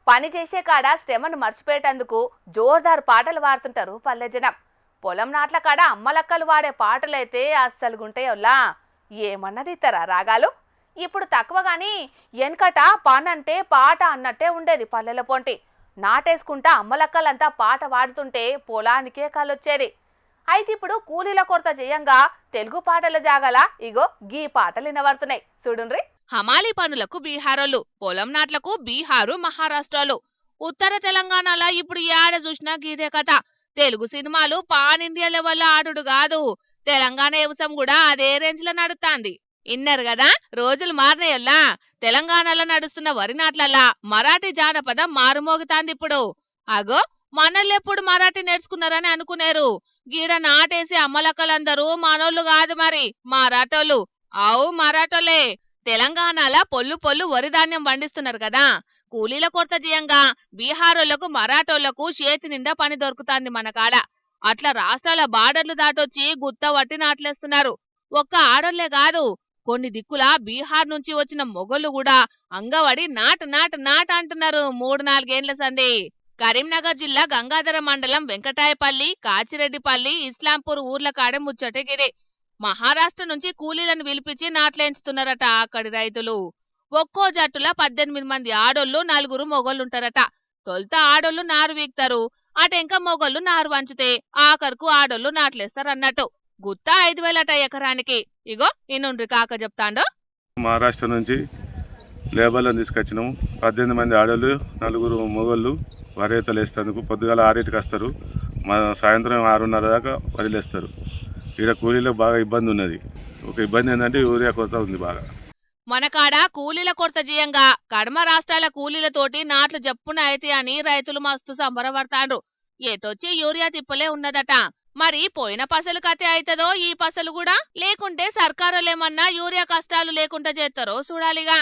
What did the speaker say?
పని చేసే కాడ శ్రమను మర్చిపోయేటందుకు జోర్దార్ పాటలు పాడుతుంటారు పల్లె జనం. పొలం నాట్ల కాడ అమ్మలక్కలు వాడే పాటలైతే అస్సలుగుంటాయోల్లా. ఏమన్నది ఇతరా రాగాలు. ఇప్పుడు తక్కువ గాని వెనకట పనంటే పాట అన్నట్టే ఉండేది పల్లెల పొంటి. నాటేసుకుంటా అమ్మలక్కలంతా పాట పాడుతుంటే పొలానికే కాలొచ్చేది. అయితే ఇప్పుడు కూలీల కొరత చేయంగా తెలుగు పాటల జాగల ఇగో గీ పాటలు వినబడుతున్నాయి చూడుండ్రి. హమాలీ పనులకు బీహారోళ్ళు, పొలం నాట్లకు బీహారు మహారాష్ట్రలు. ఉత్తర తెలంగాణలో ఇప్పుడు ఏడ చూసినా గీదే కథ. తెలుగు సినిమాలు పాన్ ఇండియా లెవెల్లో ఆడుడు కాదు, తెలంగాణ వ్యవసాయం కూడా అదే రేంజ్ లో నడుస్తాంది. ఇన్నరు కదా, రోజులు మారినాయల్లా. తెలంగాణలో నడుస్తున్న వరి నాట్లల్లా మరాఠీ జానపదం మారుమోగుతాంది ఇప్పుడు. అగో, మనల్లెప్పుడు మరాఠీ నేర్చుకున్నారని అనుకునేరు. గీడ నాటేసి అమ్మలక్కలందరూ మనోళ్ళు కాదు మరి, మరాఠోళ్ళు. అవు మరాఠోలే. తెలంగాణలో పొల్లు పొల్లు వరి ధాన్యం పండిస్తున్నారు కదా, కూలీల కొరత చేయంగా బీహారోళ్లకు మరాఠోళ్లకు చేతి నిండా పని దొరుకుతాంది మన కాడ. అట్లా రాష్ట్రాల బార్డర్లు దాటొచ్చి గుత్త వట్టి నాట్లేస్తున్నారు. ఒక్క ఆడోళ్లే కాదు, కొన్ని దిక్కుల బీహార్ నుంచి వచ్చిన మొగళ్ళు కూడా అంగవడి నాట్ నాట్ నాట్ అంటున్నారు 3-4 ఏండ్ల సంది. కరీంనగర్ జిల్లా గంగాధర మండలం వెంకటాయపల్లి, కాచిరెడ్డిపల్లి, ఇస్లాంపూర్ ఊర్ల కాడ ముచ్చటగిరి. మహారాష్ట్ర నుంచి కూలీలను పిలిపించి నాట్లేంచుతున్నారట అక్కడి రైతులు. ఒక్కో జట్టుల 18 మంది ఆడోళ్లు, 4 మొగోళ్ళుంటారట. తొలుత ఆడోళ్లు నారు వీక్తారు, అటెంక మొగోళ్ళు నారు వంచితే ఆఖరుకు ఆడోళ్లు నాట్లేస్తారన్నట్టు. గుత్తా 5,000 అట ఎకరానికి. ఇగో ఇన్నుండ్రి కాక చెప్తాండో. మహారాష్ట్ర నుంచి లేబర్లను తీసుకొచ్చినాము. 18 మంది ఆడోళ్ళు, 4 మొగోళ్ళు వరేతలు వేస్తేందుకు. పొద్దుగాల 6కి వస్తారు, సాయంత్రం 6:30 దాకా వదిలేస్తారు. ఇక్కడ కూలీలకు బాగా ఇబ్బంది ఉన్నది. ఒక ఇబ్బంది ఏంటంటే యూరియా కొరత ఉంది బాగా. మనకాడ కూలీల కొరత చేయంగా కడమ రాష్ట్రాల కూలీలతోటి నాట్లు జప్పున అయితే అని రైతులు మస్తు సంబరపడతాండ్రు. ఏటొచ్చి యూరియా తిప్పలే ఉన్నదట. మరి పోయిన పసలు కతే అయితదో ఈ పసలు కూడా, లేకుంటే సర్కారులేమన్నా యూరియా కష్టాలు లేకుండా చేస్తారో చూడాలిగా.